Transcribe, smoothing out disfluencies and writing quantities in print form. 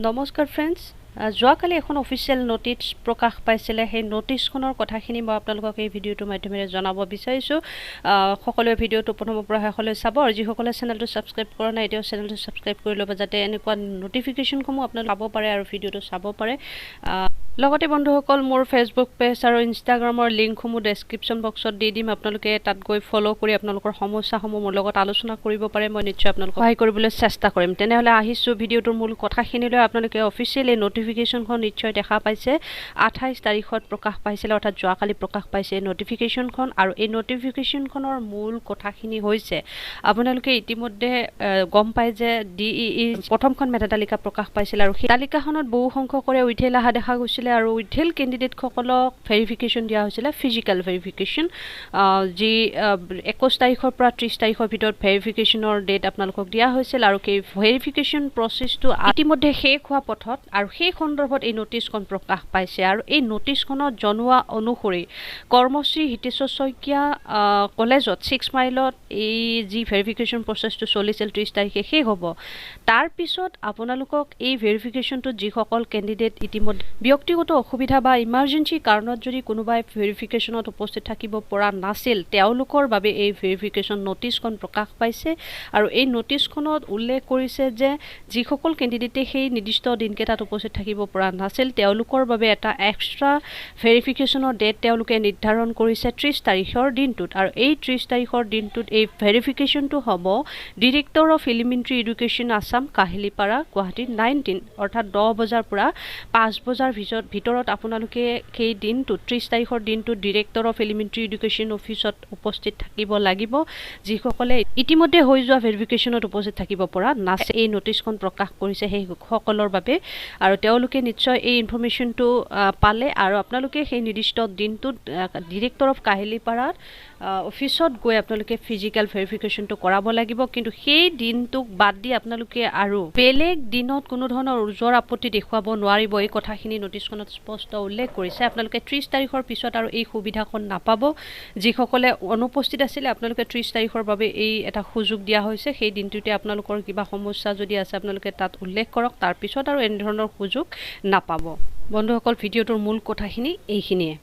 নমস্কাৰ ফ্ৰেণ্ডছ যোৱাকালি এখন অফিচিয়েল নোটিছ প্ৰকাশ পাইছিলে সেই নোটিছখনৰ কথাখিনি মই আপোনালোকক এই ভিডিঅ'টোৰ মাধ্যমেৰে জনাব বিচাৰিছোঁ সকলোৱে ভিডিঅ'টো প্ৰথমৰ পৰা শেষলৈ চাব আৰু যিসকলে চেনেলটো ছাবস্ক্ৰাইব কৰা নাই এতিয়াও চেনেলটো ছাবস্ক্ৰাইব কৰি ল'ব যাতে এনেকুৱা নটিফিকেশ্যনসমূহ আপোনালোকে পাব পাৰে আৰু ভিডিঅ'টো চাব পাৰে লগতে বন্ধুসকল মোৰ ফেচবুক পেজ আৰু ইনষ্টাগ্ৰামৰ লিংকসমূহ ডেছক্ৰিপশ্যন বক্সত দি দিম আপোনালোকে তাত গৈ ফ'ল' কৰি আপোনালোকৰ সমস্যাসমূহ মোৰ লগত আলোচনা কৰিব পাৰে মই নিশ্চয় আপোনালোকক সহায় কৰিবলৈ চেষ্টা কৰিম তেনেহ'লে আহিছোঁ ভিডিঅ'টোৰ মূল কথাখিনিলৈ আপোনালোকে অফিচিয়েল এই নটিফিকেশ্যনখন নিশ্চয় দেখা পাইছে 28 তাৰিখত প্ৰকাশ পাইছিলে অৰ্থাৎ যোৱাকালি প্ৰকাশ পাইছে এই নটিফিকেশ্যনখন আৰু এই নটিফিকেশ্যনখনৰ মূল কথাখিনি হৈছে আপোনালোকে ইতিমধ্যে গম পায় যে DEE প্ৰথমখন মেধা তালিকা প্ৰকাশ পাইছিল আৰু সেই তালিকাখনত বহু সংখ্যকৰে উইথেল অহা দেখা গৈছিল আৰু উইথেল কেণ্ডিডেটসকলক ভেৰিফিকেশ্যন দিয়া হৈছিলে ফিজিকেল ভেৰিফিকেশ্যন যি 21 তাৰিখৰ পৰা 30 তাৰিখৰ ভিতৰত ভেৰিফিকেশ্যনৰ ডেট আপোনালোকক দিয়া হৈছিল আৰু সেই ভেৰিফিকেশ্যন প্ৰচেছটো ইতিমধ্যে শেষ হোৱা পথত আৰু সেই সন্দৰ্ভত এই নটিছখন প্ৰকাশ পাইছে আৰু এই নটিছখনত জনোৱা অনুসৰি কৰ্মশ্ৰী হিতেশ্বৰ শইকীয়া কলেজত 6 মাইলত এই যি ভেৰিফিকেশ্যন প্ৰচেছটো চলিছিল 30 তাৰিখে শেষ হ'ব তাৰপিছত আপোনালোকক এই ভেৰিফিকেশ্যনটোত যিসকল কেণ্ডিডেট ইতিমধ্যে ব্যক্তিগত অসুবিধা বা ইমাৰ্জেঞ্চি কাৰণত যদি কোনোবাই ভেৰিফিকেশ্যনত উপস্থিত থাকিব পৰা নাছিল তেওঁলোকৰ বাবে এই ভেৰিফিকেশ্যন নটিছখন প্ৰকাশ পাইছে আৰু এই নটিছখনত উল্লেখ কৰিছে যে যিসকল কেণ্ডিডেটে সেই নিৰ্দিষ্ট দিনকেইটাত উপস্থিত থাকিব পৰা নাছিল তেওঁলোকৰ বাবে এটা এক্সট্ৰা ভেৰিফিকেশ্যনৰ ডেট তেওঁলোকে নিৰ্ধাৰণ কৰিছে 30 তাৰিখৰ দিনটোত আৰু এই 30 তাৰিখৰ দিনটোত এই ভেৰিফিকেশ্যনটো হ'ব director of elementary education Assam Kahilipara Guwahati 19 অৰ্থাৎ 10 বজাৰ পৰা 5 বজাৰ ভিতৰত আপোনালোকে সেই দিনটোত 30 তাৰিখৰ দিনটোত ডিৰেক্টৰ অফ এলিমেণ্টাৰী এডুকেশ্যন অফিচত উপস্থিত থাকিব লাগিব যিসকলে ইতিমধ্যে হৈ যোৱা ভেৰিফিকেশ্যনত উপস্থিত থাকিব পৰা নাছিল এই নটিছখন প্ৰকাশ কৰিছে সেই সকলৰ বাবে আৰু তেওঁলোকে নিশ্চয় এই ইনফৰমেশ্যনটো পালে আৰু আপোনালোকে সেই নিৰ্দিষ্ট দিনটোত ডিৰেক্টৰ অফ কাহিলীপাৰাত অফিচত গৈ আপোনালোকে ফিজিকেল ভেৰিফিকেশ্যনটো কৰাব লাগিব কিন্তু সেই দিনটোক বাদ দি আপোনালোকে আৰু বেলেগ দিনত কোনো ধৰণৰ ওজৰ আপত্তি দেখুৱাব নোৱাৰিব এই কথাখিনি নটিছখনত স্পষ্ট উল্লেখ কৰিছে আপোনালোকে 30 তাৰিখৰ পিছত আৰু এই সুবিধাখন নাপাব যিসকলে অনুপস্থিত আছিলে আপোনালোকে 30 তাৰিখৰ বাবে এই এটা সুযোগ দিয়া হৈছে সেই দিনটোতে আপোনালোকৰ কিবা সমস্যা যদি আছে আপোনালোকে তাত উল্লেখ কৰক তাৰপিছত আৰু এনেধৰণৰ সুযোগ নাপাব বন্ধুসকল ভিডিঅ'টোৰ মূল কথাখিনি এইখিনিয়ে